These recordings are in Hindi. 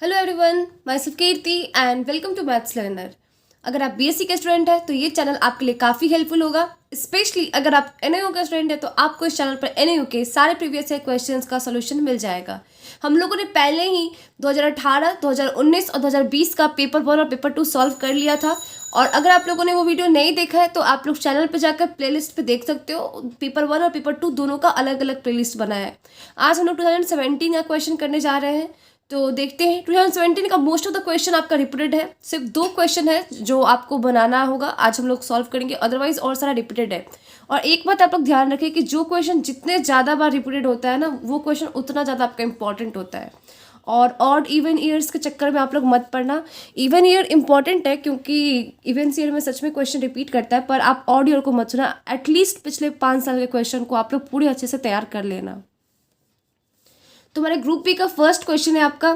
Hello everyone, myself Kirti and welcome to maths learner. अगर आप बीएससी के स्टूडेंट हैं तो ये चैनल आपके लिए काफ़ी हेल्पफुल होगा। स्पेशली अगर आप एनआईओ का स्टूडेंट है तो आपको इस चैनल पर एनआईओ के सारे प्रीवियस ईयर क्वेश्चंस का सोल्यूशन मिल जाएगा। हम लोगों ने पहले ही 2018, 2019 और 2020 का पेपर 1 और पेपर 2 सॉल्व कर लिया था। और अगर आप लोगों ने वो वीडियो नहीं देखा है तो आप लोग चैनल पर जाकर प्लेलिस्ट पे देख सकते हो। पेपर 1 और पेपर 2 दोनों का अलग अलग प्लेलिस्ट बनाया है। आज हम लोग 2017 का क्वेश्चन करने जा रहे हैं, तो देखते हैं। 2017 का मोस्ट ऑफ द क्वेश्चन आपका रिपीटेड है। सिर्फ 2 क्वेश्चन है जो आपको बनाना होगा, आज हम लोग सॉल्व करेंगे, अदरवाइज और सारा रिपीटेड है। और एक बात आप लोग ध्यान रखें कि जो क्वेश्चन जितने ज़्यादा बार रिपीटेड होता है ना, वो क्वेश्चन उतना ज़्यादा आपका इंपॉर्टेंट होता है। और ऑड इवन ईयर्स के चक्कर में आप लोग मत पड़ना। इवन ईयर इंपॉर्टेंट है क्योंकि इवन ईयर में सच में क्वेश्चन रिपीट करता है, पर आप ऑड ईयर को मत सुना। एटलीस्ट पिछले 5 साल के क्वेश्चन को आप लोग पूरे अच्छे से तैयार कर लेना। तो हमारे ग्रुप बी का फर्स्ट क्वेश्चन है आपका,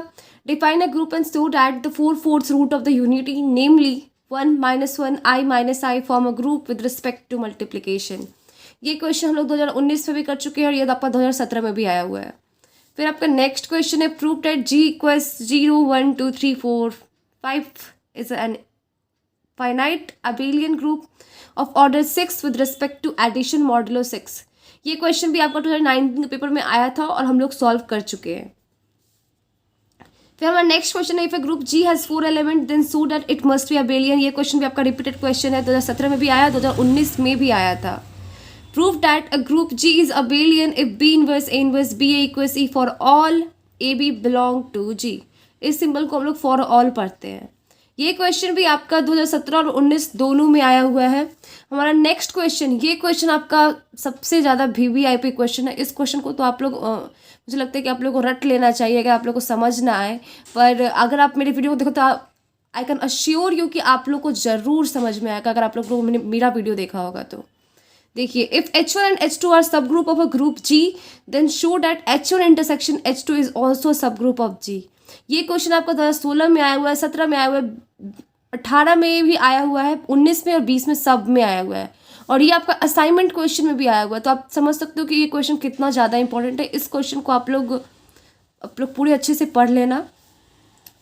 define a group and show that the 4/4 root of the unity namely 1 - 1 i - i form a group with respect to multiplication. ये क्वेश्चन हम लोग 2019 में भी कर चुके हैं और ये आपका 2017 में भी आया हुआ है। फिर आपका नेक्स्ट क्वेश्चन है, prove that g equals 0 1 2 3 4 5 is an finite abelian group of order 6 with respect to addition modulo 6। ये क्वेश्चन भी आपका 2019 के पेपर में आया था और हम लोग सॉल्व कर चुके हैं। फिर हमारा नेक्स्ट क्वेश्चन है, if a group G has 4 element then so that it must be abelian. ये क्वेश्चन भी आपका रिपीटेड क्वेश्चन है, 2017 में भी आया, 2019 में भी आया था। Prove that a group G is abelian if B inverse A inverse B A equals E for all A B belong to G. इस सिंबल को हम लोग फॉर ऑल पढ़ते हैं। ये क्वेश्चन भी आपका 2017 और 19 दोनों में आया हुआ है। हमारा नेक्स्ट क्वेश्चन, ये क्वेश्चन आपका सबसे ज़्यादा वीवीआईपी क्वेश्चन है। इस क्वेश्चन को तो आप लोग मुझे लगता है कि आप लोग को रट लेना चाहिए अगर आप लोग को समझ ना आए। पर अगर आप मेरी वीडियो को देखो तो आई कैन अश्योर यू कि आप लोग को ज़रूर समझ में आएगा अगर आप लोगों ने मेरा वीडियो देखा होगा तो। देखिए, if H1 and H2 are subgroup of a group G then show that H1 intersection H2 is also subgroup of G। ये क्वेश्चन आपका 2016 में आया हुआ है, 17 में आया हुआ है, 18 में भी आया हुआ है, 19 में और 20 में सब में आया हुआ है। और ये आपका असाइनमेंट क्वेश्चन में भी आया हुआ है। तो आप समझ सकते हो कि ये क्वेश्चन कितना ज़्यादा इंपॉर्टेंट है। इस क्वेश्चन को आप लोग पूरे अच्छे से पढ़ लेना।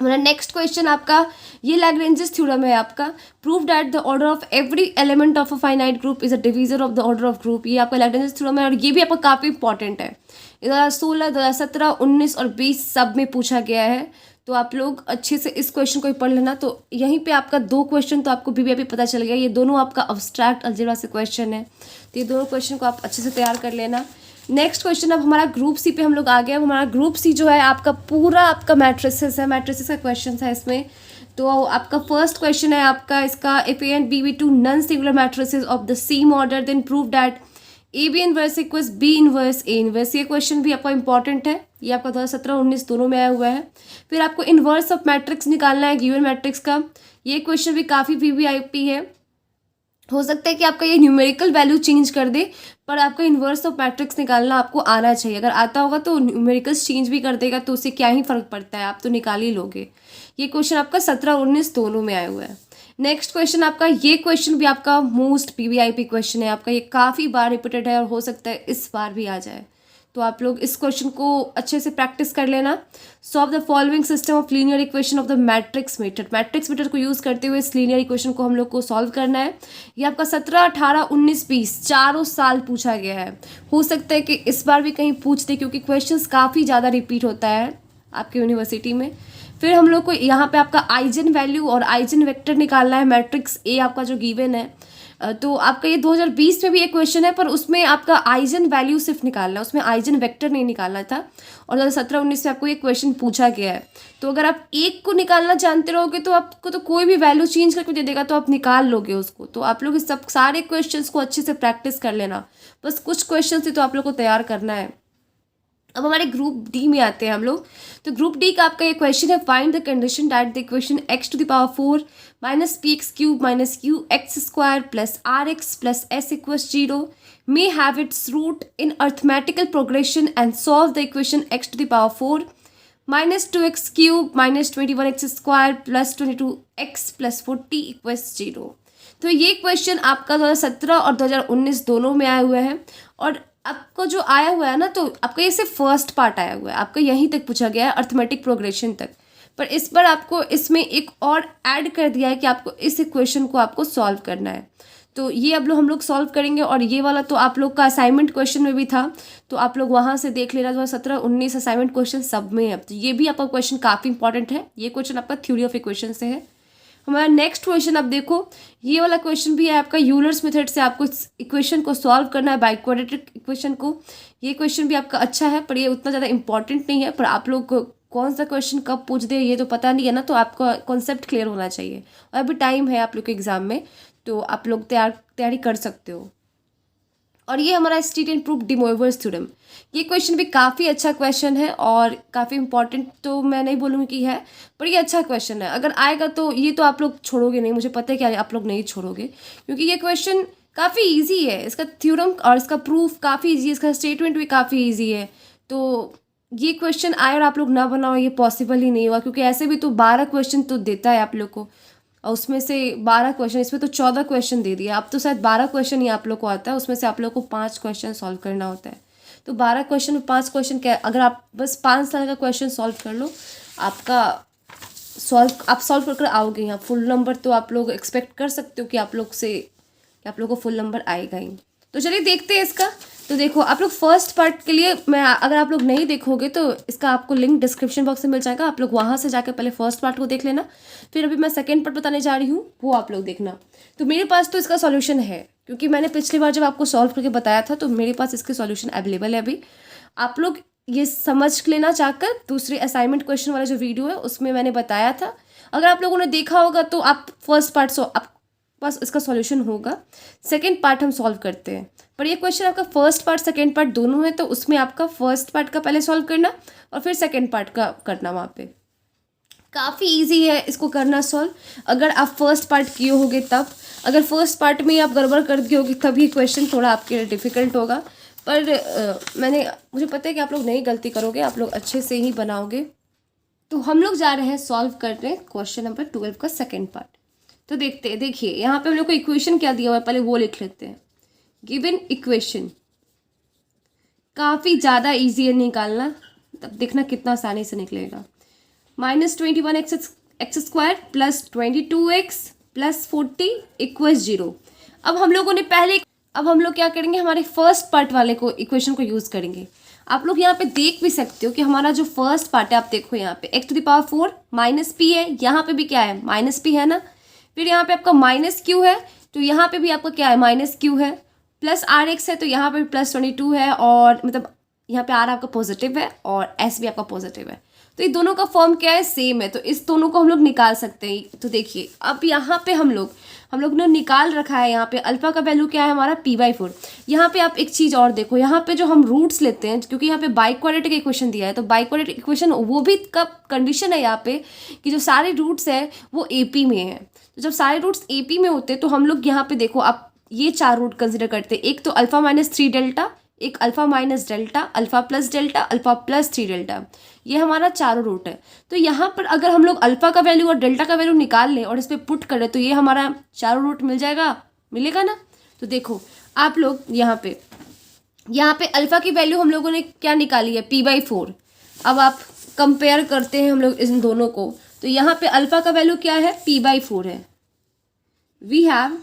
हमारा नेक्स्ट क्वेश्चन आपका, ये लैग्रेंजेस थ्योरम है आपका, prove that the order of every element of a finite group is a divisor of the order of group. ये आपका लैग्रेंजेस थ्योरम है और ये भी आपका काफ़ी इंपॉर्टेंट है। 2016, 2017, 19 और 20 सब में पूछा गया है। तो आप लोग अच्छे से इस क्वेश्चन को ही पढ़ लेना। तो यहीं पे आपका 2 क्वेश्चन तो आपको वीवीआईपी पता चल गया। ये दोनों आपका अब्स्ट्रैक्ट अलजेब्रा से क्वेश्चन है, तो ये दोनों क्वेश्चन को आप अच्छे से तैयार कर लेना। नेक्स्ट क्वेश्चन, अब हमारा ग्रुप सी पे हम लोग आ गए। हमारा ग्रुप सी जो है आपका पूरा आपका मैट्रिसेस है, मैट्रिसेस का क्वेश्चन है इसमें। तो आपका फर्स्ट क्वेश्चन है आपका इसका, if A and B be two non singular matrices of the same order then prove that A B inverse equals B inverse A inverse. ये क्वेश्चन भी आपका इंपॉर्टेंट है। ये आपका 2017 19 दोनों में आया हुआ है। फिर आपको इनवर्स ऑफ मैट्रिक्स निकालना है गिवन मैट्रिक्स का। ये क्वेश्चन भी काफ़ी वीवीआईपी है। हो सकता है कि आपका ये न्यूमेरिकल वैल्यू चेंज कर दे, पर आपका इन्वर्स ऑफ मैट्रिक्स निकालना आपको आना चाहिए। अगर आता होगा तो न्यूमेरिकल्स चेंज भी कर देगा तो उससे क्या ही फर्क पड़ता है, आप तो निकाल ही लोगे। ये क्वेश्चन आपका 17 19 दोनों में आया हुआ है। नेक्स्ट क्वेश्चन आपका, ये क्वेश्चन भी आपका मोस्ट वीवीआईपी क्वेश्चन है आपका। ये काफ़ी बार रिपीटेड है और हो सकता है इस बार भी आ जाए। तो आप लोग इस क्वेश्चन को अच्छे से प्रैक्टिस कर लेना। Solve the following system of linear equation of the matrix method. Matrix method को यूज़ करते हुए इस लीनियर इक्वेशन को हम लोग को सॉल्व करना है। ये आपका 17 18 19 20 चारों साल पूछा गया है। हो सकता है कि इस बार भी कहीं पूछ दे क्योंकि क्वेश्चंस काफ़ी ज़्यादा रिपीट होता है आपकी यूनिवर्सिटी में। फिर हम लोग को यहाँ पे आपका आइजन वैल्यू और आइजन वेक्टर निकालना है। मैट्रिक्स ए आपका जो गिवन है, तो आपका ये 2020 में भी एक क्वेश्चन है, पर उसमें आपका आइजन वैल्यू सिर्फ निकालना है, उसमें आइजन वेक्टर नहीं निकालना था। और 2017 19 में आपको ये क्वेश्चन पूछा गया है। तो अगर आप एक को निकालना जानते रहोगे तो आपको तो कोई भी वैल्यू चेंज करके दे देगा तो आप निकाल लोगे उसको। तो आप लोग इस सब सारे क्वेश्चंस को अच्छे से प्रैक्टिस कर लेना। बस कुछ क्वेश्चन से तो आप लोग को तैयार करना है। अब हमारे ग्रुप डी में आते हैं हम लोग। तो ग्रुप डी का आपका ये क्वेश्चन है, find the condition that the equation x⁴ minus p x cube minus q x square plus r x plus s equals 0 may have its root in arithmetical progression and solve the equation x⁴ minus 2x cube minus 21x square plus 22x plus 40 equals 0। तो ये क्वेश्चन आपका 2017 और 2019 दोनों में आया हुआ है। और आपको जो आया हुआ है ना, तो आपका ये सिर्फ फर्स्ट पार्ट आया हुआ है, आपका यहीं तक पूछा गया है अर्थमेटिक प्रोग्रेशन तक। पर इस बार आपको इसमें एक और ऐड कर दिया है कि आपको इस इक्वेशन को आपको सॉल्व करना है। तो ये अब हम लोग सॉल्व करेंगे, और ये वाला तो आप लोग का असाइनमेंट क्वेश्चन में भी था, तो आप लोग वहाँ से देख लेना। 2017-19 असाइनमेंट क्वेश्चन सब में है, तो ये भी आपका क्वेश्चन काफ़ी इंपॉर्टेंट है। ये क्वेश्चन आपका थ्योरी ऑफ इक्वेशन से है। हमारा नेक्स्ट क्वेश्चन अब देखो, ये वाला क्वेश्चन भी है आपका यूलर्स मेथड से। आपको इस इक्वेशन को सॉल्व करना है, बाई क्वाड्रेटिक इक्वेशन को। ये क्वेश्चन भी आपका अच्छा है, पर ये उतना ज़्यादा इंपॉर्टेंट नहीं है। पर आप लोग को कौन सा क्वेश्चन कब पूछ दे ये तो पता नहीं है ना, तो आपका कॉन्सेप्ट क्लियर होना चाहिए। और अभी टाइम है आप लोग के एग्जाम में, तो आप लोग तैयारी कर सकते हो। और ये हमारा state and proof D Moivre's theorem, ये क्वेश्चन भी काफ़ी अच्छा क्वेश्चन है और काफ़ी इंपॉर्टेंट तो मैं नहीं बोलूँगी कि है, पर ये अच्छा क्वेश्चन है। अगर आएगा तो ये तो आप लोग छोड़ोगे नहीं, मुझे पता है कि आप लोग नहीं छोड़ोगे, क्योंकि ये क्वेश्चन काफ़ी ईजी है। इसका थ्योरम और इसका प्रूफ काफ़ी ईजी है, इसका स्टेटमेंट भी काफ़ी ईजी है। तो ये क्वेश्चन आए और आप लोग ना बनाओ, ये पॉसिबल ही नहीं हुआ, क्योंकि ऐसे भी तो 12 क्वेश्चन तो देता है आप लोग को, और उसमें से 12 क्वेश्चन, इसमें तो 14 क्वेश्चन दे दिया। अब तो शायद 12 क्वेश्चन ही आप लोग को आता है, उसमें से आप लोग को 5 क्वेश्चन सॉल्व करना होता है। तो 12 क्वेश्चन में 5 क्वेश्चन क्या, अगर आप बस 5 साल का क्वेश्चन सॉल्व कर लो, आप सॉल्व कर आओगे यहाँ फुल नंबर, तो आप लोग एक्सपेक्ट कर सकते हो कि आप लोग को फुल नंबर आएगा ही। तो चलिए देखते हैं इसका। तो देखो आप लोग फर्स्ट पार्ट के लिए, मैं अगर आप लोग नहीं देखोगे तो इसका आपको लिंक डिस्क्रिप्शन बॉक्स में मिल जाएगा, आप लोग वहाँ से जाकर पहले फर्स्ट पार्ट को देख लेना, फिर अभी मैं सेकंड पार्ट बताने जा रही हूँ, वो आप लोग देखना। तो मेरे पास तो इसका सॉल्यूशन है, क्योंकि मैंने पिछली बार जब आपको सॉल्व करके बताया था, तो मेरे पास इसके सॉल्यूशन अवेलेबल है अभी। आप लोग ये समझ लेना चाहकर, दूसरे असाइनमेंट क्वेश्चन वाला जो वीडियो है उसमें मैंने बताया था, अगर आप लोगों ने देखा होगा तो आप फर्स्ट पार्ट आप पास इसका सॉल्यूशन होगा। सेकंड पार्ट हम सॉल्व करते हैं, पर ये क्वेश्चन आपका फर्स्ट पार्ट सेकंड पार्ट दोनों है, तो उसमें आपका फर्स्ट पार्ट का पहले सॉल्व करना और फिर सेकंड पार्ट का करना। वहाँ पे काफ़ी इजी है इसको करना सॉल्व, अगर आप फर्स्ट पार्ट किए होगे तब। अगर फर्स्ट पार्ट में आप गड़बड़ कर दिए होगे तब ये क्वेश्चन थोड़ा आपके लिए डिफ़िकल्ट होगा, पर मुझे पता है कि आप लोग नहीं गलती करोगे, आप लोग अच्छे से ही बनाओगे। तो हम लोग जा रहे हैं सॉल्व करने क्वेश्चन नंबर 12 का सेकेंड पार्ट। तो देखते हैं, देखिए यहाँ पे हम लोग को इक्वेशन क्या दिया हुआ है, पहले वो लिख लेते हैं। गिवन इक्वेशन काफ़ी ज़्यादा ईजी है निकालना, तब देखना कितना आसानी से निकलेगा। -21x² plus 22x plus 40 = 0। अब हम लोग क्या करेंगे, हमारे फर्स्ट पार्ट वाले को इक्वेशन को यूज़ करेंगे। आप लोग यहाँ पे देख भी सकते हो कि हमारा जो फर्स्ट पार्ट है, आप देखो यहाँ पे x⁴ -p है, यहाँ पे भी क्या है -p है ना, फिर यहाँ पे आपका -q है, तो यहाँ पे भी आपका क्या है -q है, प्लस rx है, तो यहाँ पे प्लस 22 है, और मतलब यहाँ पे r आपका पॉजिटिव है और s भी आपका पॉजिटिव है, तो ये दोनों का फॉर्म क्या है, सेम है, तो इस दोनों को हम लोग निकाल सकते हैं। तो देखिए अब यहाँ पे हम लोग ने निकाल रखा है, यहाँ पे अल्फा का वैल्यू क्या है हमारा p/4। यहाँ पे आप एक चीज़ और देखो, यहाँ पे जो हम रूट्स लेते हैं, क्योंकि यहाँ पे बाई क्वाड्रेटिक इक्वेशन दिया है, तो बाई क्वाड्रेटिक इक्वेशन वो भी कब कंडीशन है यहाँ पे कि जो सारे रूट्स है वो AP में है। तो जब सारे रूट्स AP में होते हैं तो हम लोग यहाँ पे देखो, आप ये 4 रूट कंसिडर करते हैं, एक तो अल्फा -3 डेल्टा, एक alpha minus delta, alpha plus delta, alpha plus 3 delta, ये हमारा चारों रूट है। तो यहाँ पर अगर हम लोग अल्फा का वैल्यू और डेल्टा का वैल्यू निकाल लें और इस पर पुट करें, तो ये हमारा चारों रूट मिलेगा ना। तो देखो आप लोग यहाँ पे अल्फा की वैल्यू हम लोगों ने क्या निकाली है, p/4। अब आप कंपेयर करते हैं हम लोग इन दोनों को, तो यहाँ पे अल्फा का वैल्यू क्या है, p/4 है। We have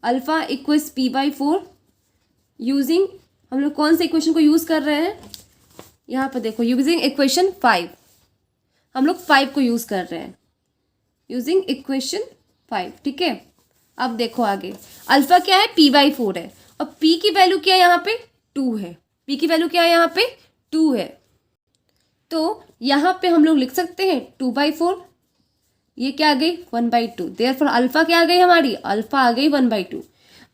alpha equals p/4 using, हम लोग कौन से इक्वेशन को यूज़ कर रहे हैं, यहाँ पर देखो यूजिंग इक्वेशन 5, हम लोग 5 को यूज़ कर रहे हैं, यूजिंग इक्वेशन 5, ठीक है। अब देखो आगे, अल्फा क्या है, p/4 है, और p की वैल्यू क्या है यहाँ पे 2 है, p की वैल्यू क्या है यहाँ पे 2 है, तो यहाँ पे हम लोग लिख सकते हैं 2/4, ये क्या आ गई 1/2, देयरफॉर अल्फा क्या आ गई हमारी, अल्फा आ गई 1/2।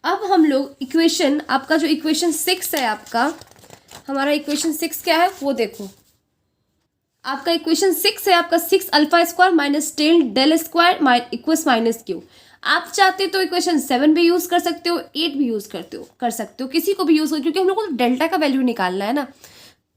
अब हम लोग इक्वेशन, आपका जो इक्वेशन 6 है, हमारा इक्वेशन 6 क्या है वो देखो, आपका इक्वेशन 6 है आपका 6 alpha square minus 10 del square equals -q। आप चाहते तो इक्वेशन 7 भी यूज़ कर सकते हो, 8 भी यूज़ कर सकते हो, किसी को भी यूज़ हो, क्योंकि हम लोग को डेल्टा का वैल्यू निकालना है ना।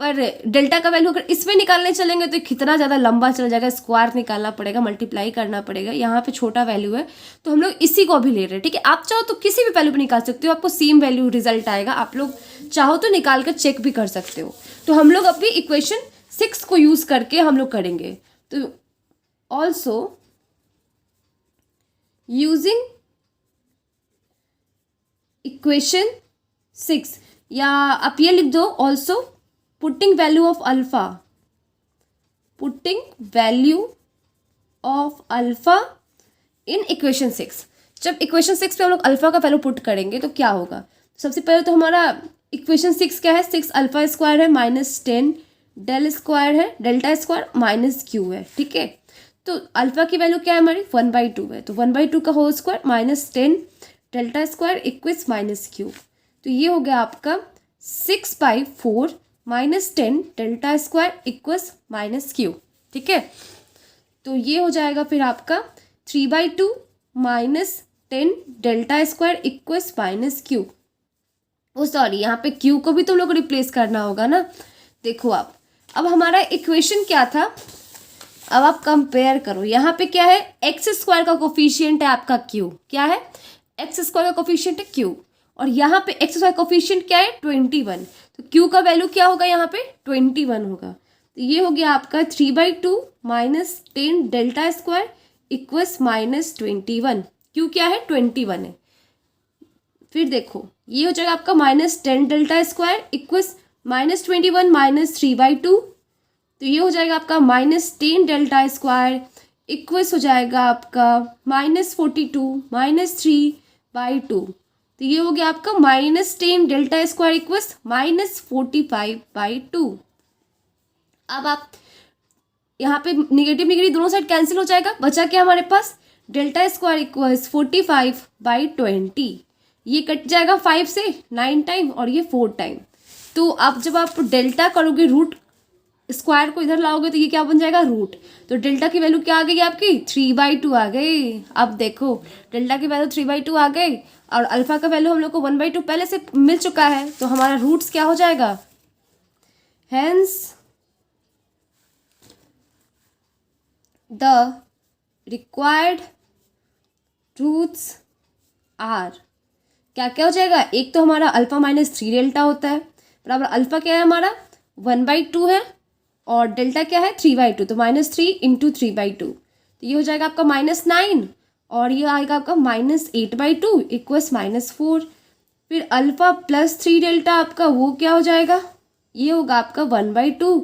पर डेल्टा का वैल्यू अगर इसमें निकालने चलेंगे तो कितना ज़्यादा लंबा चल जाएगा, स्क्वायर निकालना पड़ेगा, मल्टीप्लाई करना पड़ेगा। यहाँ पे छोटा वैल्यू है तो हम लोग इसी को भी ले रहे हैं, ठीक है। आप चाहो तो किसी भी वैल्यू पे निकाल सकते हो, आपको सेम वैल्यू रिजल्ट आएगा, आप लोग चाहो तो निकाल कर चेक भी कर सकते हो। तो हम लोग अभी इक्वेशन 6 को यूज करके हम लोग करेंगे। तो ऑल्सो यूजिंग इक्वेशन 6, या आप ये लिख दो also putting value of alpha, putting value of alpha in equation 6। जब इक्वेशन 6 पे हम लोग अल्फा का वैल्यू पुट करेंगे तो क्या होगा? सबसे पहले तो हमारा इक्वेशन 6 क्या है? 6 अल्फा स्क्वायर है माइनस 10 डेल स्क्वायर है, डेल्टा स्क्वायर माइनस क्यू है, ठीक है। तो अल्फा की वैल्यू क्या है हमारी? 1/2 है, तो 1/2 का whole square minus 10 delta square equals minus Q. तो ये हो गया आपका 6/4 minus 10 delta square equals minus Q, ठीक है। तो ये हो जाएगा फिर आपका 3/2 minus 10 delta square equals minus Q. Oh sorry, यहाँ पे क्यू को भी तुम लोग को रिप्लेस करना होगा ना। देखो आप, अब हमारा इक्वेशन क्या था, अब आप कंपेयर करो। यहाँ पे क्या है? एक्स स्क्वायर का कोफिशिएंट है आपका क्यू, क्या है? एक्स स्क्वायर का कोफिशिएंट है क्यू, और यहाँ पे एक्स स्क्वायर कोफिशिएंट क्या है? 21। तो क्यू का वैल्यू क्या होगा? यहाँ पे 21 होगा। तो ये हो गया आपका 3/2 minus 10 delta square equals minus 21। Q क्या है? 21 है। फिर देखो ये हो जाएगा आपका minus 10 delta square equals minus 21 minus 3/2। तो ये हो जाएगा आपका माइनस 10 डेल्टा स्क्वायर इक्वल्स हो जाएगा आपका माइनस 42 माइनस 3/2। तो ये हो गया आपका minus 10 delta square equals minus 45/2। अब आप यहाँ पे निगेटिव निगेटिव दोनों साइड कैंसिल हो जाएगा, बचा क्या हमारे पास? Delta square equals 45/20। ये कट जाएगा 5 से 9 टाइम और ये 4 टाइम। तो अब जब आप डेल्टा करोगे, रूट स्क्वायर को इधर लाओगे तो ये क्या बन जाएगा? रूट। तो डेल्टा की वैल्यू क्या आ गई आपकी? 3/2 आ गई। अब देखो डेल्टा की वैल्यू 3/2 आ गई, और अल्फा का वैल्यू हम लोग को 1/2 पहले से मिल चुका है, तो हमारा रूट्स क्या हो जाएगा? Hence the required roots are, क्या क्या हो जाएगा? एक तो हमारा अल्फा माइनस 3 डेल्टा होता है, बराबर अल्फा क्या है हमारा? 1/2 है, और डेल्टा क्या है? 3/2। तो माइनस 3 इंटू 3/2, तो ये हो जाएगा आपका -9, और ये आएगा आपका -8/2 इक्वल्स -4। फिर अल्फा प्लस 3 डेल्टा आपका वो क्या हो जाएगा? ये होगा आपका 1/2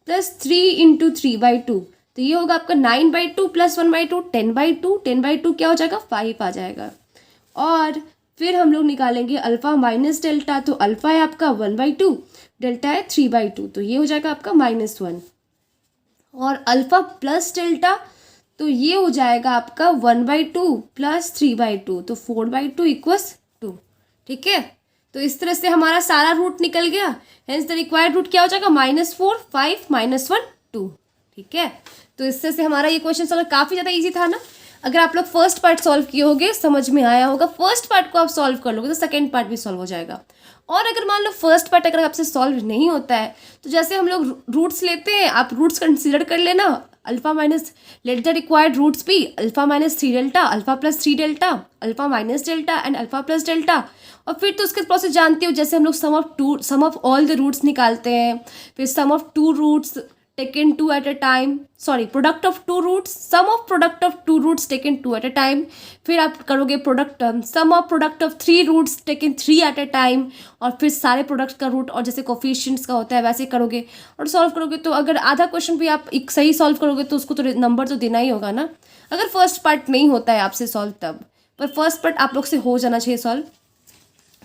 प्लस 3 इंटू 3/2, तो ये होगा आपका 9/2 प्लस 1/2 10/2। 10/2 क्या हो जाएगा? 5 आ जाएगा। और फिर हम लोग निकालेंगे अल्फा माइनस डेल्टा, तो अल्फा है आपका 1/2, डेल्टा है 3/2, तो ये हो जाएगा आपका -1। और अल्फा प्लस डेल्टा, तो ये हो जाएगा आपका 1/2 प्लस 3/2, तो 4/2 इक्वल्स 2, ठीक है। तो इस तरह से हमारा सारा रूट निकल गया। हेंस द रिक्वायर्ड रूट क्या हो जाएगा? -4 5 -1 2, ठीक है। तो इस तरह से हमारा ये क्वेश्चन सॉल्व काफ़ी ज़्यादा इजी था ना। अगर आप लोग फर्स्ट पार्ट सॉल्व किए होगे, समझ में आया होगा, फर्स्ट पार्ट को आप सॉल्व कर लोगे तो सेकंड पार्ट भी सॉल्व हो जाएगा। और अगर मान लो फर्स्ट पार्ट अगर आपसे सॉल्व नहीं होता है, तो जैसे हम लोग रूट्स लेते हैं, आप रूट्स कंसीडर कर लेना। Alpha minus, let the required roots be alpha minus 3 delta, alpha plus 3 delta, alpha minus delta and alpha plus delta. और फिर तो उसके प्रोसेस जानते हो, जैसे हम लोग सम ऑफ ऑल द रूट्स निकालते हैं, फिर सम of 2 roots taken 2 at a time, sorry product of 2 roots, sum of product of 2 roots taken 2 at a time। फिर आप करोगे product sum of product of 3 roots taken 3 at a time, और फिर सारे प्रोडक्ट्स का रूट, और जैसे कोफिशिएंट्स का होता है वैसे करोगे और सॉल्व करोगे। तो अगर आधा क्वेश्चन भी आप एक सही सॉल्व करोगे तो उसको तो नंबर तो देना ही होगा ना, अगर फर्स्ट पार्ट नहीं होता है आपसे सॉल्व तब। पर फर्स्ट पार्ट आप लोग से हो जाना चाहिए सॉल्व।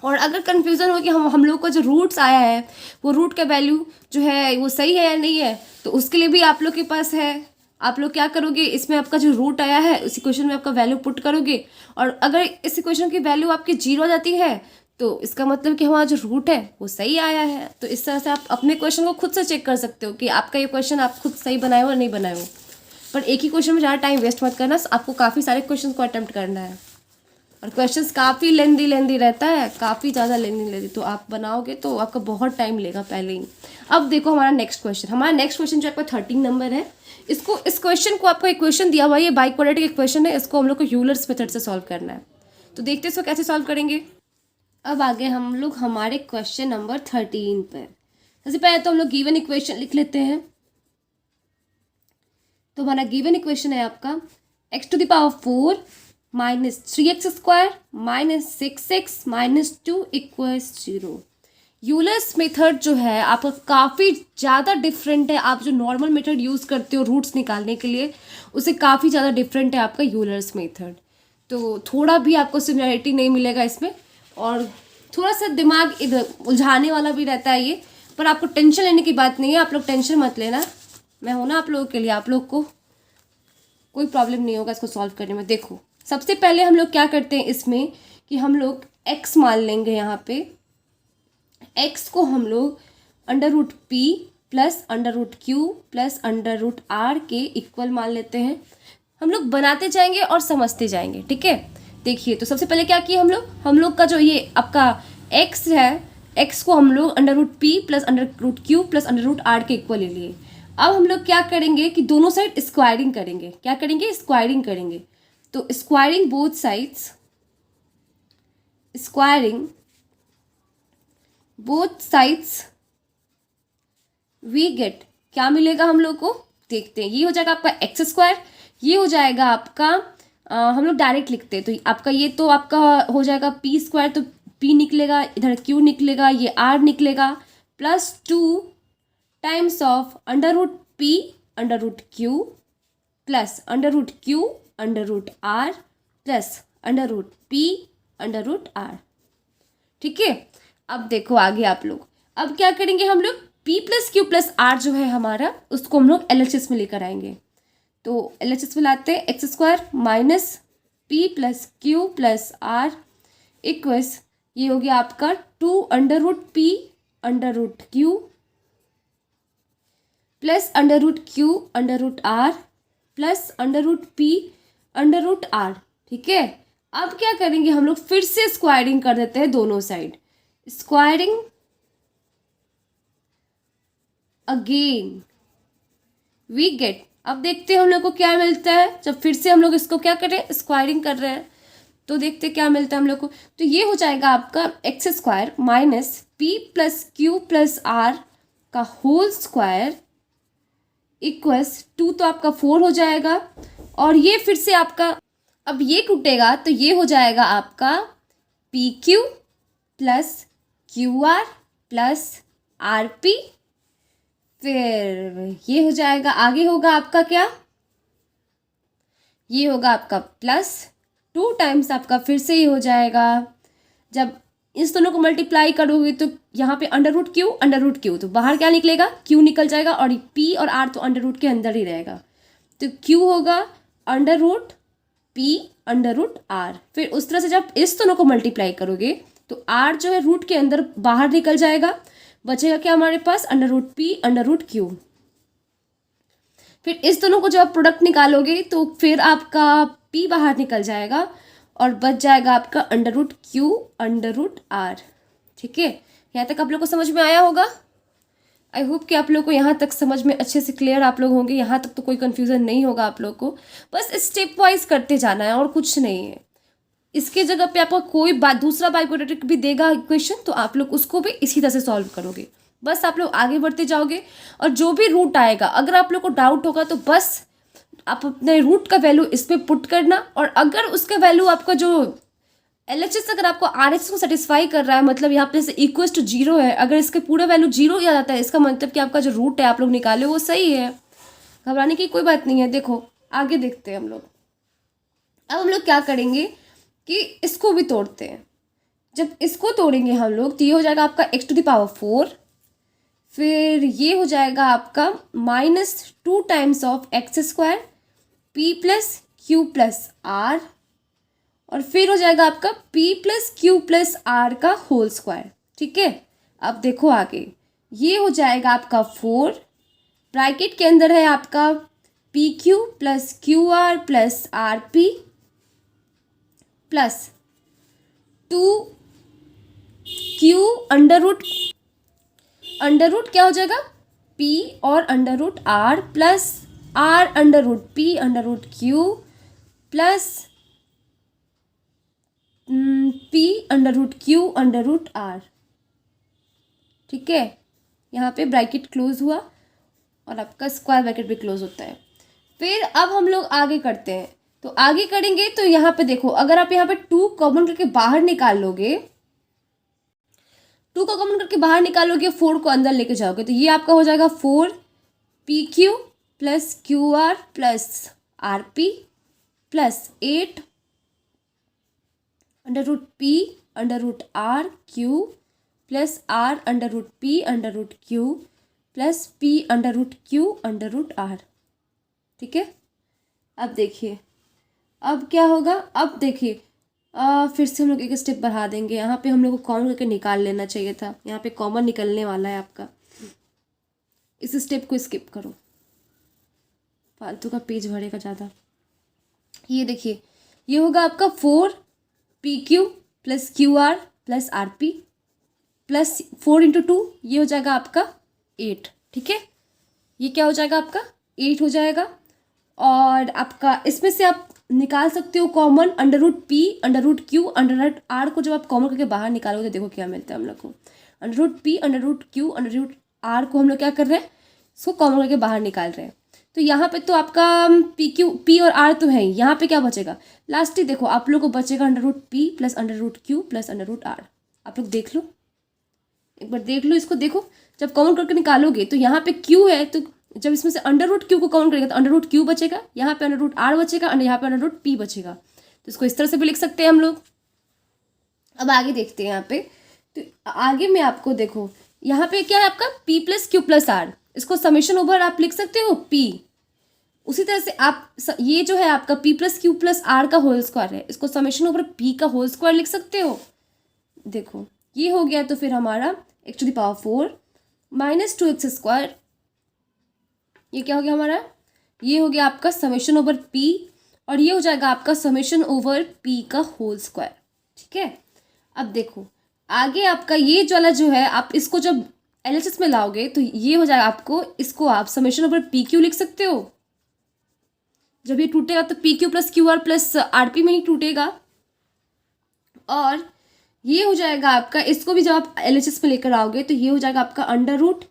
और अगर कन्फ्यूज़न हो कि हम लोग का जो रूट्स आया है वो रूट का वैल्यू जो है वो सही है या नहीं है, तो उसके लिए भी आप लोग के पास है। आप लोग क्या करोगे, इसमें आपका जो रूट आया है उस इक्वेशन में आपका वैल्यू पुट करोगे, और अगर इस इक्वेशन की वैल्यू आपकी 0 आ जाती है तो इसका मतलब कि हमारा जो रूट है वो सही आया है। तो इस तरह से आप अपने क्वेश्चन को खुद से चेक कर सकते हो कि आपका ये क्वेश्चन आप खुद सही बनाए हो या नहीं बनाए हो। पर एक ही क्वेश्चन में ज़्यादा टाइम वेस्ट मत करना, आपको काफ़ी सारे क्वेश्चन को अटेम्प्ट करना है, और क्वेश्चंस काफ़ी लेंदी रहता है, काफ़ी ज़्यादा लेंदी, तो आप बनाओगे तो आपका बहुत टाइम लेगा पहले ही। अब देखो हमारा नेक्स्ट क्वेश्चन जो आपका 13 नंबर है, इस क्वेश्चन को आपको इक्वेशन दिया हुआ है, ये बाइक्वाड्रेटिक इक्वेशन है, इसको हम लोग को यूलर्स मेथड से सॉल्व करना है। तो देखते हैं इसको कैसे सॉल्व करेंगे। अब आगे हम लोग हमारे क्वेश्चन नंबर 13 पर। सबसे पहले तो हम लोग गिवन इक्वेशन लिख लेते हैं। तो हमारा गिवन इक्वेशन है आपका x⁴ minus 3x² minus 6x minus 2 equals 0। Euler's method जो है आपका काफ़ी ज़्यादा डिफरेंट है। आप जो नॉर्मल मेथड यूज़ करते हो रूट्स निकालने के लिए, उससे काफ़ी ज़्यादा डिफरेंट है आपका यूलर्स मेथड। तो थोड़ा भी आपको सिमिलरिटी नहीं मिलेगा इसमें, और थोड़ा सा दिमाग इधर उलझाने वाला भी रहता है ये, पर आपको टेंशन लेने की बात नहीं है। आप लोग टेंशन मत लेना, मैं हूं ना आप लोगों के लिए। आप लोग को कोई प्रॉब्लम नहीं होगा इसको सॉल्व करने में। देखो सबसे पहले हम लोग क्या करते हैं इसमें कि हम लोग x मान लेंगे। यहाँ पे x को हम लोग √p plus √q plus √r के इक्वल मान लेते हैं। हम लोग बनाते जाएंगे और समझते जाएंगे, ठीक है। देखिए तो सबसे पहले क्या किया हम लोग का जो ये आपका x है, x को हम लोग √p plus √q plus √r के इक्वल ले लिए। अब हम लोग क्या करेंगे कि दोनों साइड स्क्वायरिंग करेंगे। क्या करेंगे? स्क्वायरिंग करेंगे। तो squaring both sides, squaring both sides we get, क्या मिलेगा हम लोग को? देखते हैं। ये हो जाएगा आपका x², ये हो जाएगा आपका हम लोग डायरेक्ट लिखते हैं तो आपका ये तो आपका हो जाएगा p², तो p निकलेगा, इधर q निकलेगा, ये r निकलेगा, plus 2 times of √p √q plus √q √r plus √p √r। ठीक है। अब देखो आगे आप लोग, अब क्या करेंगे हम लोग? p plus q plus r जो है हमारा, उसको हम लोग LHS में लेकर आएंगे। तो LHS में लाते हैं x² minus p plus q plus r equals, ये हो गया आपका 2 √p √q plus √q √r plus √p √r। ठीक है। अब क्या करेंगे हम लोग? फिर से स्क्वायरिंग कर देते हैं दोनों side. Squaring again we get, अब देखते हैं हम लोग को क्या मिलता है जब फिर से हम लोग इसको क्या करें? स्क्वायरिंग कर रहे हैं। तो देखते क्या मिलता है हम लोग को। तो ये हो जाएगा आपका x² minus p plus q plus r का होल स्क्वायर इक्वल्स 2, तो आपका 4 हो जाएगा। और ये फिर से आपका, अब ये टूटेगा तो ये हो जाएगा आपका PQ plus QR plus RP, फिर ये हो जाएगा, आगे होगा आपका क्या? ये होगा आपका प्लस 2 टाइम्स आपका फिर से ये हो जाएगा। जब इस दोनों को मल्टीप्लाई करोगे तो यहाँ पे √Q तो बाहर क्या निकलेगा? Q निकल जाएगा, और P और R तो अंडर के अंदर ही रहेगा। तो Q होगा √P √R। फिर उस तरह से जब इस दोनों को मल्टीप्लाई करोगे तो R जो है रूट के अंदर बाहर निकल जाएगा, बचेगा क्या हमारे पास? √P √Q। फिर इस दोनों को जब आप प्रोडक्ट निकालोगे तो फिर आपका P बाहर निकल जाएगा और बच जाएगा आपका √Q √R। ठीक है। यहाँ तक आप लोग को समझ में आया होगा। आई होप कि आप लोग को यहाँ तक समझ में अच्छे से क्लियर आप लोग होंगे। यहाँ तक तो कोई कन्फ्यूज़न नहीं होगा आप लोग को। बस स्टेप वाइज करते जाना है और कुछ नहीं है। इसके जगह पे आपको कोई दूसरा बाइक्वाड्रेटिक भी देगा इक्वेशन, तो आप लोग उसको भी इसी तरह से सॉल्व करोगे। बस आप लोग आगे बढ़ते जाओगे और जो भी रूट आएगा, अगर आप लोग को डाउट होगा तो बस आप अपने रूट का वैल्यू इसमें पुट करना, और अगर उसका वैल्यू आपका जो LHS अगर आपको RHS को सेटिस्फाई कर रहा है, मतलब यहाँ पे इक्वल टू 0 है, अगर इसके पूरा वैल्यू 0 ही आ जाता है, इसका मतलब कि आपका जो रूट है आप लोग निकाले वो सही है। घबराने की कोई बात नहीं है। देखो आगे देखते हैं हम लोग। अब हम लोग क्या करेंगे कि इसको भी तोड़ते हैं। जब इसको तोड़ेंगे हम लोग तो ये हो जाएगा आपका x⁴, फिर ये हो जाएगा आपका -2 times of x² p plus q plus r, और फिर हो जाएगा आपका p plus q plus r का होल स्क्वायर। ठीक है। अब देखो आगे, ये हो जाएगा आपका 4, ब्रैकेट के अंदर है आपका PQ plus QR plus RP plus 2Q under root क्या हो जाएगा? P और √R plus R √P √Q plus P √Q √R। ठीक है। यहाँ पे ब्रैकेट क्लोज हुआ और आपका स्क्वायर ब्रैकेट भी क्लोज होता है। फिर अब हम लोग आगे करते हैं। तो आगे करेंगे तो यहाँ पे देखो, अगर आप यहाँ पे 2 कॉमन करके बाहर निकाल लोगे, 2 को कॉमन करके बाहर निकालोगे, 4 को अंदर लेके जाओगे, तो ये आपका हो जाएगा 4 p q plus q r plus r p plus 8 under root p under root r q plus r under root p under root q plus p under root q under root r. ठीक है, अब देखिए अब क्या होगा। अब देखिए फिर से हम लोग एक स्टेप बढ़ा देंगे। यहाँ पे हम लोग को कॉमन करके निकाल लेना चाहिए था, यहाँ पे कॉमन निकलने वाला है आपका। इस स्टेप को स्किप करो, फालतू का पेज भरेगा ज़्यादा। ये देखिए, ये होगा आपका 4 p q plus q r plus r p plus 4 into 2, ये हो जाएगा आपका 8। ठीक है, ये क्या हो जाएगा आपका 8 हो जाएगा। और आपका इसमें से आप निकाल सकते हो common under root p under root q under root r को जब आप कॉमन करके बाहर निकालोगे तो देखो क्या मिलता है हम लोग को। Under root p under root q under root r को हम लोग क्या कर रहे हैं, इसको कॉमन करके बाहर निकाल रहे हैं। तो यहाँ पे तो आपका पी और आर तो है ही, यहाँ पे क्या बचेगा लास्ट ही देखो आप लोग को बचेगा under root p plus under root q plus under root r. आप लोग देख लो, एक बार देख लो इसको, देखो जब कॉमन करके निकालोगे तो यहाँ पे क्यू है, तो जब इसमें से अंडर रूट क्यू को कॉमन करेगा तो अंडर रूट क्यू बचेगा, यहाँ पे अंडर रूट आर बचेगा और यहाँ पे अंडर रूट पी बचेगा। तो इसको इस तरह से भी लिख सकते हैं हम लोग। अब आगे देखते हैं यहाँ पे, तो आगे में आपको देखो यहाँ पे क्या है आपका p plus q plus r, इसको समेशन ओवर आप लिख सकते हो पी। उसी तरह से आप ये जो है आपका p plus q plus r का होल स्क्वायर है, इसको समेशन ओवर पी का होल स्क्वायर लिख सकते हो। देखो ये हो गया, तो फिर हमारा x to the power 4 minus 2x square, ये क्या हो गया हमारा, ये हो गया आपका समेशन ओवर पी और ये हो जाएगा आपका समेशन ओवर पी का होल स्क्वायर। ठीक है, अब देखो आगे आपका ये वाला जो है, आप इसको जब एलएचएस में लाओगे तो ये हो जाएगा आपको, इसको आप समेशन ओवर पी क्यू लिख सकते हो। जब ये टूटेगा तो P q plus q r plus r P में ही टूटेगा। और ये हो जाएगा आपका, इसको भी जब आप एलएचएस में लेकर आओगे तो ये हो जाएगा आपका under root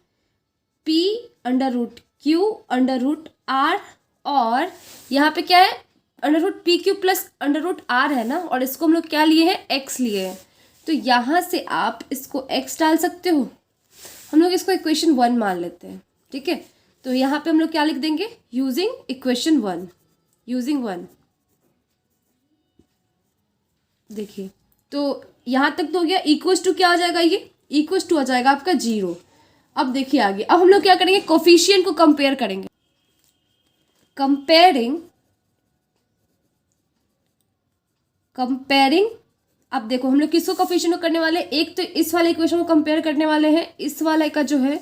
p under root q under root r, और यहाँ पे क्या है under root p q plus under root r है ना, और इसको हम लोग क्या लिए हैं एक्स लिए हैं, तो यहाँ से आप इसको एक्स डाल सकते हो। हम लोग इसको इक्वेशन 1 मान लेते हैं। ठीक है, तो यहाँ पे हम लोग क्या लिख देंगे, यूजिंग इक्वेशन 1, यूजिंग 1। देखिए तो यहाँ तक तो हो गया, इक्वल्स टू क्या आ जाएगा, ये इक्वल्स टू आ जाएगा आपका 0। अब देखिए आगे, अब हम लोग क्या करेंगे, कोफिशिएंट को कंपेयर करेंगे। कंपेयरिंग अब देखो हम लोग किसको कोफिशिएंट को करने वाले हैं, एक तो इस वाले इक्वेशन को कंपेयर करने वाले हैं, इस वाले का जो है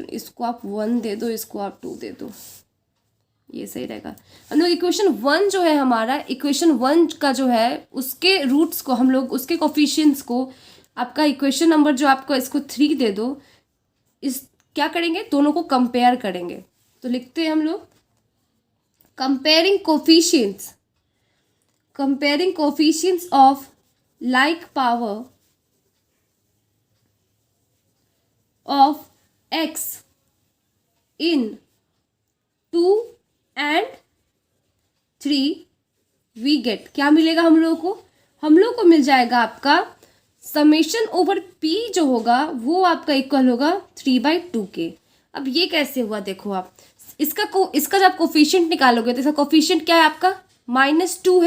इसको आप 1 दे दो, इसको आप 2 दे दो, ये सही रहेगा। हम लोग इक्वेशन 1 जो है हमारा, इक्वेशन 1 का जो है उसके रूट्स को हम लोग, उसके कोफिशिएंट्स को, आपका इक्वेशन नंबर जो आपको इसको 3 दे दो, इस क्या करेंगे दोनों को कंपेयर करेंगे। तो लिखते हैं हम लोग comparing coefficients of like power of x in 2 and 3 we get, क्या मिलेगा हम लोगों को, हम लोग को मिल जाएगा आपका समेशन ओवर p जो होगा वो आपका इक्वल होगा 3/2 के। अब ये कैसे हुआ, देखो आप इसका जब कोफिशिएंट निकालोगे तो इसका कोफिशिएंट क्या है आपका -2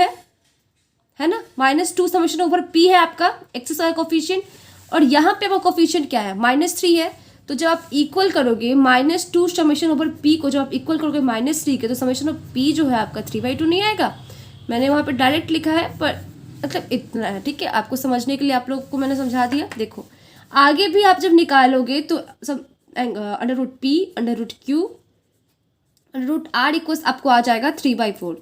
है ना, -2 समेशन ओवर p है आपका एक्स का कोफिशिएंट, और यहाँ पे आपका कोफिशिएंट क्या है -3 है। तो जब आप इक्वल करोगे -2 समेशन ओवर p को जब आप इक्वल करोगे -3 के, तो समेशन ऑफ p जो है आपका 3/2 नहीं आएगा। मैंने वहाँ पे डायरेक्ट लिखा है, पर मतलब इतना है। ठीक है, आपको समझने के लिए आप लोग को मैंने समझा दिया। देखो आगे भी आप जब निकालोगे तो सब under root p under root q under root r equals आपको आ जाएगा 3/4।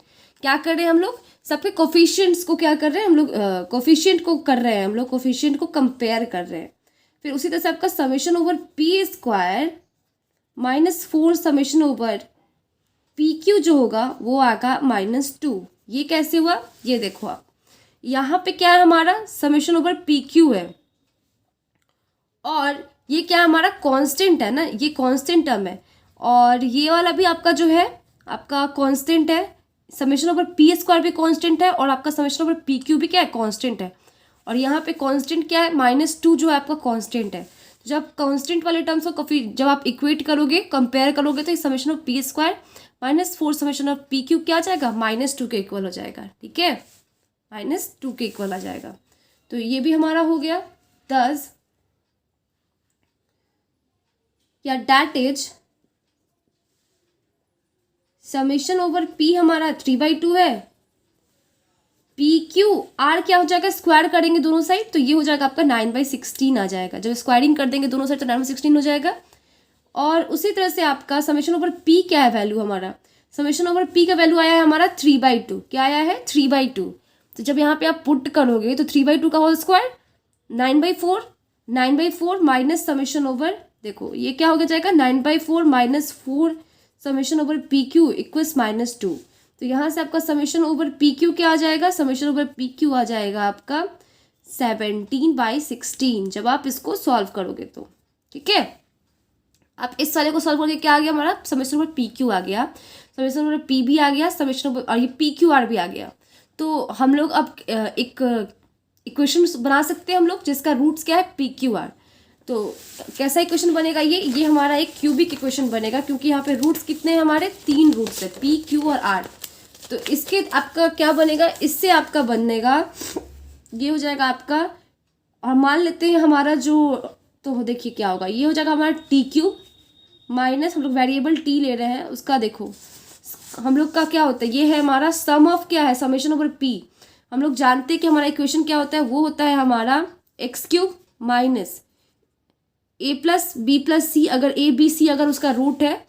क्या कर रहे हैं हम लोग, सबके कोफिशिएंट्स को क्या कर रहे हैं हम लोग, कोफिशिएंट को कर रहे हैं हम लोग, कोफिशिएंट को कंपेयर कर रहे हैं। फिर उसी तरह से आपका summation over P square -4 summation over p Q जो होगा वो आएगा -2। ये कैसे हुआ, ये देखो आप यहाँ पे क्या है हमारा समेशन ओवर पी क्यू है, और ये क्या हमारा कांस्टेंट है ना, ये कांस्टेंट टर्म है, और ये वाला भी आपका जो है आपका कांस्टेंट है, समेशन ओवर पी स्क्वायर भी कांस्टेंट है, और आपका समेशन ओवर पी क्यू भी क्या है, कांस्टेंट है। और यहाँ पे कांस्टेंट क्या है, -2 जो है आपका कांस्टेंट है। तो जब कांस्टेंट वाले टर्म्स को जब आप इक्वेट करोगे, कंपेयर करोगे, तो summation of P square -4 summation of P Q क्या आ जाएगा, -2 के इक्वल हो जाएगा। ठीक है, -2 के इक्वल आ जाएगा। तो ये भी हमारा हो गया। दस या that is summation over P हमारा 3/2 है, पी क्यू आर क्या हो जाएगा, स्क्वायर करेंगे दोनों साइड तो ये हो जाएगा आपका 9/16 आ जाएगा। जब स्क्वायरिंग कर देंगे दोनों साइड तो 9/16 हो जाएगा। और उसी तरह से आपका समेशन ओवर पी क्या है वैल्यू हमारा, समेशन ओवर पी का वैल्यू आया है हमारा 3/2। क्या आया है, 3/2। तो जब यहाँ पे आप पुट करोगे तो 3/2 का whole square 9/4, 9/4 minus summation over, देखो ये क्या हो जाएगा, 9/4 -4 summation over p q equals -2। तो यहाँ से आपका समेशन ओवर पी क्यू क्या आ जाएगा, समेशन ओवर पी क्यू आ जाएगा आपका 17/16 जब आप इसको सॉल्व करोगे तो। ठीक है, आप इस वाले को सॉल्व करके क्या आ गया हमारा, समेशन ओवर पी क्यू आ गया, समेशन ओवर पी भी आ गया, समेशन ओवर और ये पी क्यू आर भी आ गया। तो हम लोग अब एक इक्वेशन बना सकते हैं हम लोग जिसका रूट्स क्या है, पी क्यू आर। तो कैसा इक्वेशन बनेगा ये हमारा एक क्यूबिक इक्वेशन बनेगा, क्योंकि यहाँ पे रूट्स कितने हैं हमारे, 3 रूट्स है, पी क्यू और आर। तो इसके आपका क्या बनेगा, इससे आपका बनेगा ये हो जाएगा आपका, और मान लेते हैं हमारा जो, तो देखिए क्या होगा, ये हो जाएगा हमारा टी क्यूब माइनस, हम लोग वेरिएबल टी ले रहे हैं उसका, देखो हम लोग का क्या होता है, ये है हमारा सम ऑफ क्या है, समेशन ओवर पी। हम लोग जानते हैं कि हमारा इक्वेशन क्या होता है, वो होता है हमारा एक्स क्यूब माइनस ए प्लस बी प्लस सी, अगर ए बी सी अगर उसका रूट है,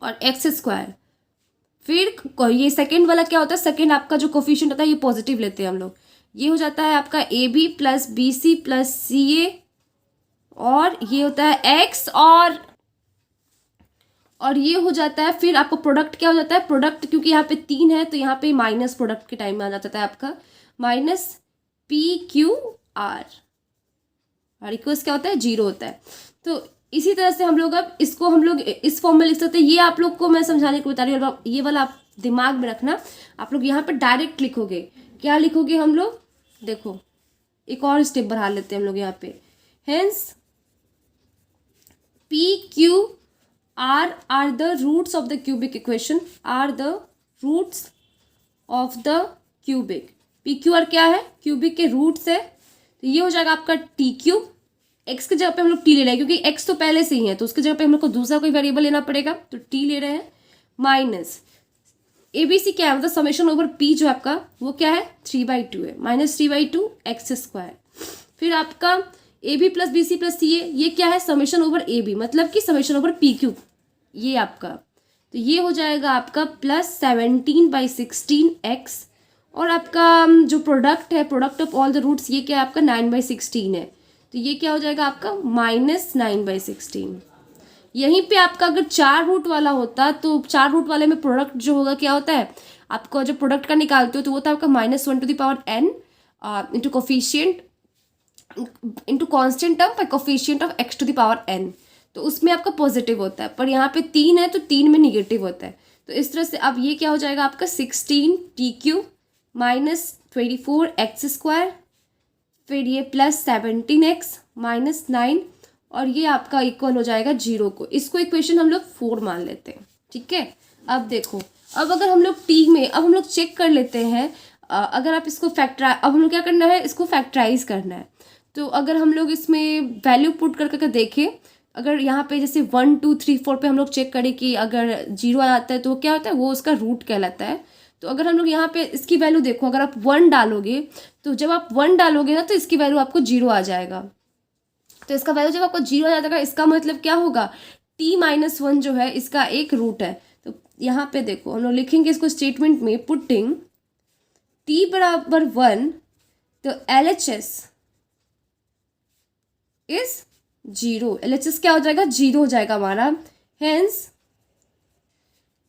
और एक्स स्क्वायर। फिर ये सेकेंड वाला क्या होता है, सेकेंड आपका जो कोफिशिएंट होता है ये पॉजिटिव लेते हैं हम लोग, ये हो जाता है आपका A B plus B C plus C A, और ये होता है एक्स, और ये हो जाता है, फिर आपको प्रोडक्ट क्या हो जाता है, प्रोडक्ट क्योंकि यहाँ पे 3 है तो यहाँ पे माइनस प्रोडक्ट के टाइम में आ जाता है आपका माइनस पी क्यू आर, और इक्वल्स क्या होता है, 0 होता है। तो इसी तरह से हम लोग अब इसको हम लोग इस फॉर्म में लिख सकते हैं। ये आप लोग को मैं समझाने को बता रही हूँ, ये वाला आप दिमाग में रखना। आप लोग यहाँ पर डायरेक्ट लिखोगे, क्या लिखोगे हम लोग, देखो एक और स्टेप बढ़ा लेते हैं हम लोग यहाँ पे, hence p q r the roots of the cubic equation, are the roots of the cubic. P q r क्या है, क्यूबिक के रूट्स है। तो ये हो जाएगा आपका टी क्यूब, एक्स की जगह पे हम लोग टी ले रहे हैं क्योंकि एक्स तो पहले से ही है, तो उसकी जगह पे हम लोग को दूसरा कोई वेरिएबल लेना पड़ेगा, तो टी ले रहे हैं, माइनस ए बी सी क्या है, मतलब समेशन ओवर पी जो आपका वो क्या है, 3/2 है, -3/2 एक्स स्क्वायर। फिर आपका A B plus B C plus C A, ये क्या है, समेशन ओवर ए बी, मतलब कि समेशन ओवर पी क्यू, ये आपका, तो ये हो जाएगा आपका +17/16 एक्स। और आपका जो प्रोडक्ट है, product of all the roots, ये क्या है आपका 9/16 है, तो ये क्या हो जाएगा आपका -9/16। यहीं पे आपका अगर 4 रूट वाला होता तो 4 रूट वाले में प्रोडक्ट जो होगा क्या होता है, आपको जब प्रोडक्ट का निकालते हो तो वो होता है आपका -1n into coefficient into constant term by coefficient of x⁴n, तो उसमें आपका पॉजिटिव होता है। पर यहाँ पे 3 है तो 3 में निगेटिव होता है। तो इस तरह से अब ये क्या हो जाएगा आपका 16 टी क्यू -24 एक्स स्क्वायर, फिर ये +17x -9, और ये आपका इक्वल हो जाएगा 0 को। इसको इक्वेशन हम लोग 4 मान लेते हैं। ठीक है, अब देखो, अब अगर हम लोग टी में, अब हम लोग चेक कर लेते हैं, अगर आप इसको अब हम लोग क्या करना है, इसको फैक्टराइज करना है। तो अगर हम लोग इसमें वैल्यू पुट करके देखें, अगर यहाँ पे जैसे 1 2 3 4 पे हम लोग चेक करें कि अगर 0 आ जाता है तो क्या होता है, वो उसका रूट कहलाता है। तो अगर हम लोग यहाँ पे इसकी वैल्यू देखो, अगर आप 1 डालोगे, तो जब आप 1 डालोगे ना तो इसकी वैल्यू आपको 0 आ जाएगा। तो इसका वैल्यू जब आपको 0 आ जाएगा, इसका मतलब क्या होगा, t-1 जो है इसका एक रूट है। तो यहाँ पे देखो हम लोग लिखेंगे इसको स्टेटमेंट में, पुटिंग t बराबर 1, तो LHS इज 0, LHS क्या हो जाएगा, 0 हो जाएगा हमारा। हेंस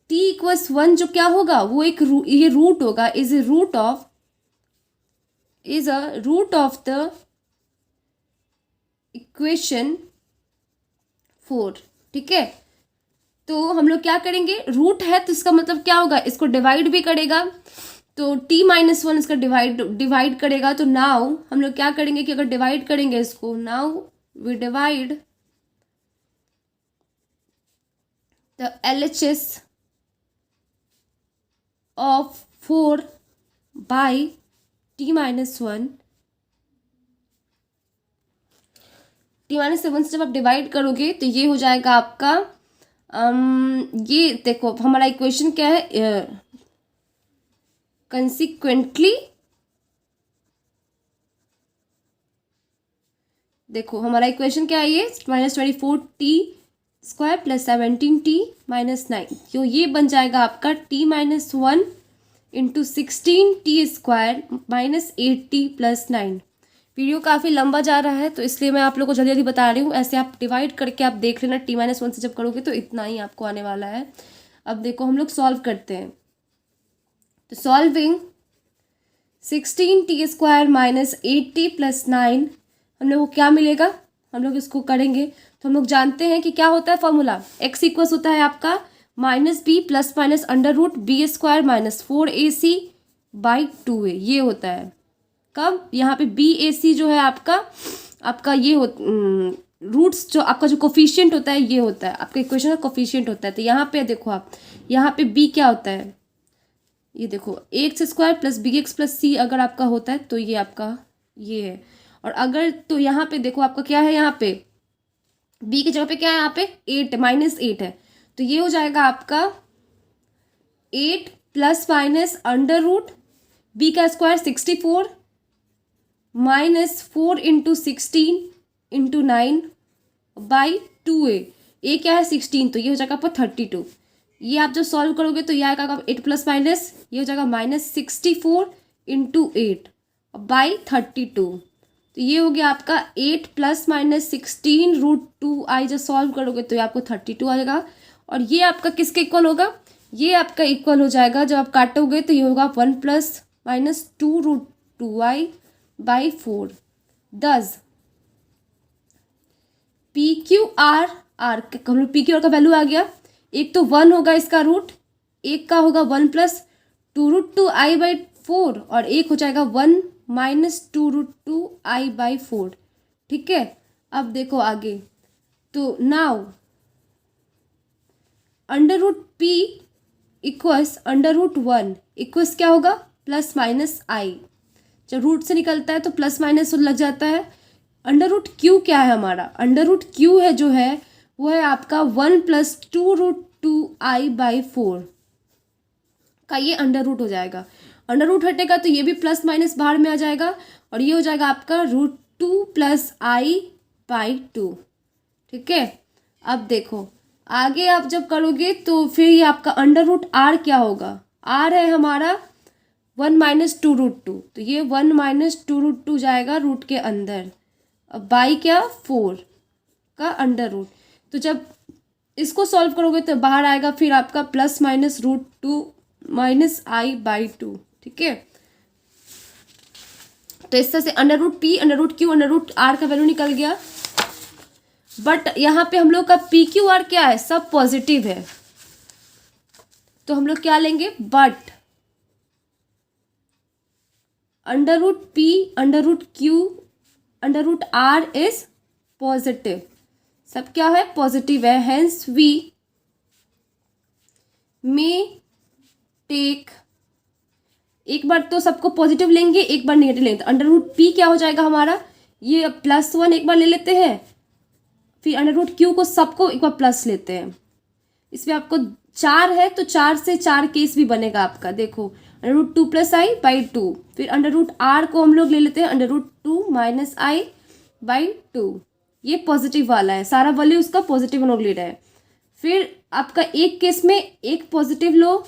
t=1 जो क्या होगा, वो एक ये रूट होगा, is a root of the equation 4। ठीक है, तो हम लोग क्या करेंगे, रूट है तो इसका मतलब क्या होगा, इसको डिवाइड भी करेगा, तो t-1 इसका डिवाइड करेगा। तो नाउ हम लोग क्या करेंगे कि अगर डिवाइड करेंगे इसको, now we divide the LHS of 4 by t-1। t-7 से जब आप डिवाइड करोगे तो ये हो जाएगा आपका ये देखो हमारा इक्वेशन क्या है, कंसिक्वेंटली देखो हमारा इक्वेशन क्या है, ये -24t² प्लस 17t-9, तो ये बन जाएगा आपका t-1 into 16t² minus 8t plus 9। Video काफ़ी लंबा जा रहा है तो इसलिए मैं आप लोगों को जल्दी जल्दी बता रही हूँ, ऐसे आप डिवाइड करके आप देख लेना, t-1 से जब करोगे तो इतना ही आपको आने वाला है। अब देखो हम लोग सॉल्व करते हैं, तो solving 16t² minus 8t plus 9 हम लोग को क्या मिलेगा, हम लोग इसको करेंगे तो हम लोग जानते हैं कि क्या होता है फॉर्मूला, x इक्वल्स होता है आपका -b plus minus √b² minus 4ac by 2a, ये होता है। कब, यहाँ पे BAC जो है आपका ये रूट्स जो आपका जो कोफिशिएंट होता है ये होता है, आपका इक्वेशन का कोफिशिएंट होता है। तो यहाँ पे देखो आप, यहाँ पे B क्या होता है, ये देखो ax² plus bx plus c अगर आपका होता है तो ये आपका ये है। और अगर तो यहाँ पे देखो आपका क्या है, यहाँ पे b की जगह पे क्या है, यहाँ पे 8 -8 है, तो ये हो जाएगा आपका 8 प्लस माइनस √b का square 64 -4 into 16 into 9 by 2a, ए क्या है 16, तो ये हो जाएगा आपका 32। ये आप जब सॉल्व करोगे तो ये आएगा 8 प्लस माइनस, ये हो जाएगा -64 इंटू 8 बाई 32, तो ये हो गया आपका 8 प्लस माइनस 16√2i, जब सॉल्व करोगे तो ये आपको 32 आ जाएगा। और ये आपका किसके इक्वल होगा, ये आपका इक्वल हो जाएगा जब आप काटोगे तो ये होगा 1 प्लस माइनस 2√2i बाई 4। दस PQR हम लोग PQR का वैल्यू आ गया, एक तो 1 होगा इसका रूट, एक का होगा 1 प्लस 2√2i बाई 4 और एक हो जाएगा 1 माइनस 2√2i बाई 4। ठीक है, अब देखो आगे, तो नाउ √p इक्वल्स √1 इक्वल्स क्या होगा, प्लस माइनस आई, जब रूट से निकलता है तो प्लस माइनस लग जाता है। √q क्या है हमारा, √q है जो है वो है आपका 1 प्लस 2√2i बाई 4 का ये अंडर रूट हो जाएगा। अंडर रूट हटेगा तो ये भी प्लस माइनस बाहर में आ जाएगा और ये हो जाएगा आपका √2 प्लस i बाई 2। ठीक है, अब देखो आगे आप जब करोगे तो फिर ये आपका √r क्या होगा, r है हमारा 1 माइनस 2√2, तो ये 1 माइनस 2√2 जाएगा रूट के अंदर, अब बाई क्या 4 का अंडर रूट, तो जब इसको सॉल्व करोगे तो बाहर आएगा फिर आपका plus minus √2 minus i by 2। ठीक है, तो इस तरह से √p √q √r का वैल्यू निकल गया। बट यहाँ पे हम लोग का PQR क्या है, सब पॉजिटिव है, तो हम लोग क्या लेंगे, but √p √q √r is positive, सब क्या है पॉजिटिव है, हेंस वी मे टेक, एक बार तो सबको पॉजिटिव लेंगे एक बार नेगेटिव लेंगे, तो √p क्या हो जाएगा हमारा, ये +1 एक बार ले लेते हैं, फिर √q को सबको एक बार प्लस लेते हैं, इसमें आपको 4 है तो 4 से 4 केस भी बनेगा आपका, देखो √2 प्लस i बाई 2, फिर √r को हम लोग ले लेते हैं √2 माइनस i बाई 2, ये पॉजिटिव वाला है, सारा वैल्यू उसका पॉजिटिव हम लोग ले रहे हैं। फिर आपका एक केस में एक पॉजिटिव लो,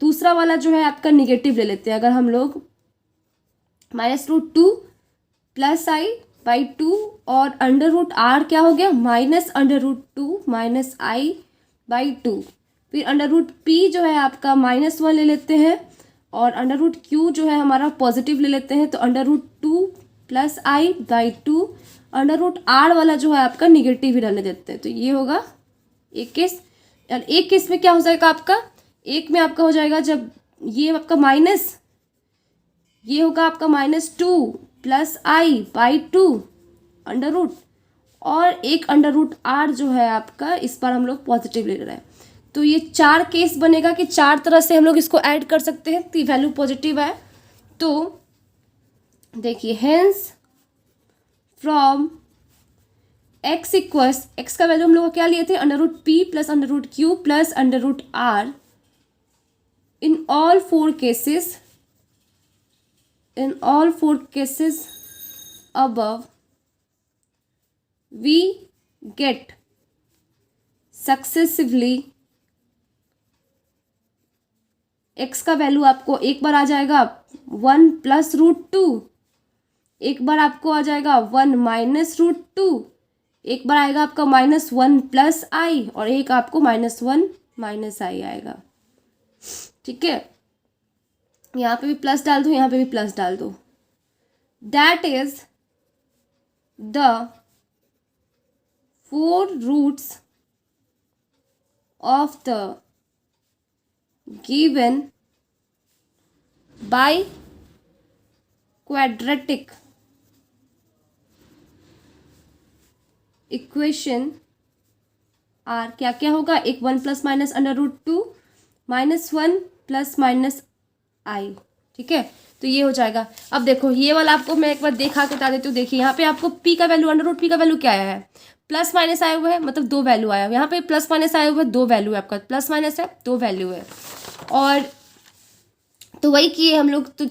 दूसरा वाला जो है आपका निगेटिव ले लेते हैं, अगर हम लोग -√2 प्लस i बाई 2 और √r क्या हो गया -√2 माइनस i बाई 2, फिर √p जो है आपका -1 ले लेते हैं और √q जो है हमारा पॉजिटिव ले लेते हैं, तो √2 प्लस i बाई 2, √r वाला जो है आपका निगेटिव ही रहने देते हैं, तो ये होगा एक केस। और एक केस में क्या हो जाएगा आपका, एक में आपका हो जाएगा जब ये आपका माइनस, ये होगा आपका -2 plus i by 2 under root, और एक अंडर रूट आर जो है आपका, इस पर हम लोग पॉजिटिव ले रहे हैं। तो ये 4 केस बनेगा कि 4 तरह से हम लोग इसको ऐड कर सकते हैं, तो वैल्यू पॉजिटिव है। तो देखिए hence from x equals, x का वैल्यू हम लोग क्या लिए थे, √p plus √q plus √r, in all 4 cases, in all 4 cases above we get successively x का वैल्यू आपको एक बार आ जाएगा 1 प्लस √2, एक बार आपको आ जाएगा 1 माइनस √2, एक बार आएगा आपका -1 प्लस आई, और एक आपको -1 माइनस आई आएगा। ठीक है, यहाँ पे भी प्लस डाल दो, यहाँ पे भी प्लस डाल दो। That is the 4 roots of the given by quadratic equation are. क्या क्या होगा, एक 1 plus minus √2 -1 plus minus i. ठीक है, तो ये हो जाएगा। अब देखो ये वाला आपको मैं एक बार देखा के बता देती हूँ। देखिए यहाँ पे आपको p का वैल्यू, √p का वैल्यू क्या आया है, प्लस माइनस आया हुआ है, मतलब 2 वैल्यू आया है। यहाँ पे प्लस माइनस आया हुआ है, 2 वैल्यू है आपका, प्लस माइनस है 2 वैल्यू है। और तो वही किए हम लोग, तो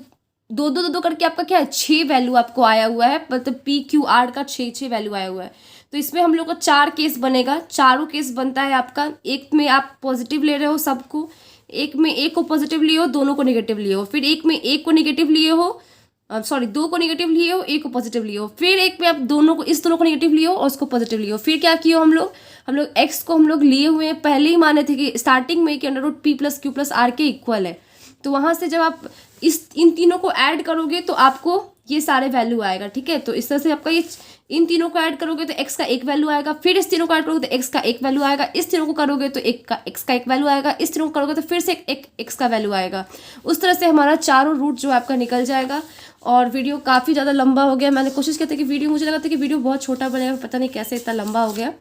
2 करके आपका क्या है, 6 वैल्यू आपको आया हुआ है, मतलब PQR का 6 वैल्यू आया हुआ है। तो इसमें हम लोग का 4 केस बनेगा, चारों केस बनता है आपका। एक में आप पॉजिटिव ले रहे हो सबको, एक में एक को पॉजिटिव लिए हो, दोनों को नेगेटिव लिए हो, फिर एक में एक को नेगेटिव लिए हो, सॉरी 2 को नेगेटिव लिए हो, एक को पॉजिटिव लिए हो, फिर एक में आप दोनों को नेगेटिव लिए हो और उसको पॉजिटिव लिए हो। फिर क्या किए हम लोग एक्स को हम लोग लिए हुए हैं, पहले ही माने थे कि स्टार्टिंग में कि √p plus q plus r के इक्वल है। तो वहाँ से जब आप इन तीनों को ऐड करोगे तो आपको ये सारे वैल्यू आएगा। ठीक है, तो इस तरह से आपका ये इन तीनों को ऐड करोगे तो x का एक वैल्यू आएगा, फिर इस तीनों को ऐड करोगे तो x का एक वैल्यू आएगा, इस तीनों को करोगे तो x का एक वैल्यू आएगा, इस तीनों को करोगे तो फिर से एक x का वैल्यू आएगा। उस तरह से हमारा चारों रूट जो आपका निकल जाएगा। और वीडियो काफ़ी ज़्यादा लंबा हो गया, मैंने कोशिश की थी कि वीडियो, मुझे लगा था कि वीडियो बहुत छोटा बनेगा, पता नहीं कैसे इतना लंबा हो गया।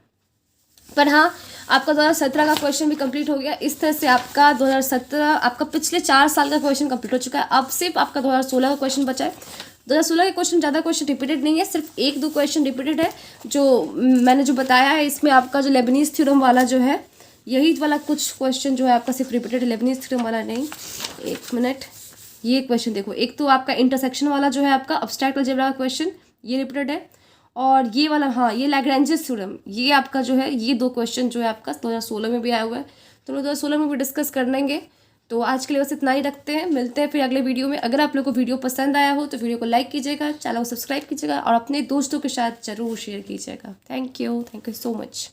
पर हाँ, आपका 2017 का क्वेश्चन भी कंप्लीट हो गया। इस तरह से आपका 2017 आपका पिछले 4 साल का क्वेश्चन कंप्लीट हो चुका है। अब सिर्फ आपका 2016 का क्वेश्चन बचा है। 2016 के क्वेश्चन, ज़्यादा क्वेश्चन रिपीटेड नहीं है, सिर्फ 1-2 क्वेश्चन रिपीटेड है। जो मैंने जो बताया है इसमें आपका जो लेबनीज़ थ्योरम वाला जो है, यही वाला कुछ क्वेश्चन जो है आपका सिर्फ रिपीटेड है, लेबनीज़ थ्योरम वाला नहीं। 1 मिनट, ये क्वेश्चन देखो, एक तो आपका इंटरसेक्शन वाला जो है आपका अब्स्ट्रैक्ट अलजेब्रा का क्वेश्चन, ये रिपीटेड है। और ये वाला, हाँ, ये लैग्रेंजेस थ्योरम, ये आपका जो है, ये 2 क्वेश्चन जो है आपका 2016 में भी आया हुआ है, तो लोग 2016 में भी डिस्कस कर लेंगे। तो आज के लिए बस इतना ही रखते हैं, मिलते हैं फिर अगले वीडियो में। अगर आप लोग को वीडियो पसंद आया हो तो वीडियो को लाइक कीजिएगा, चैनल को सब्सक्राइब कीजिएगा और अपने दोस्तों के साथ ज़रूर शेयर कीजिएगा। Thank you so much.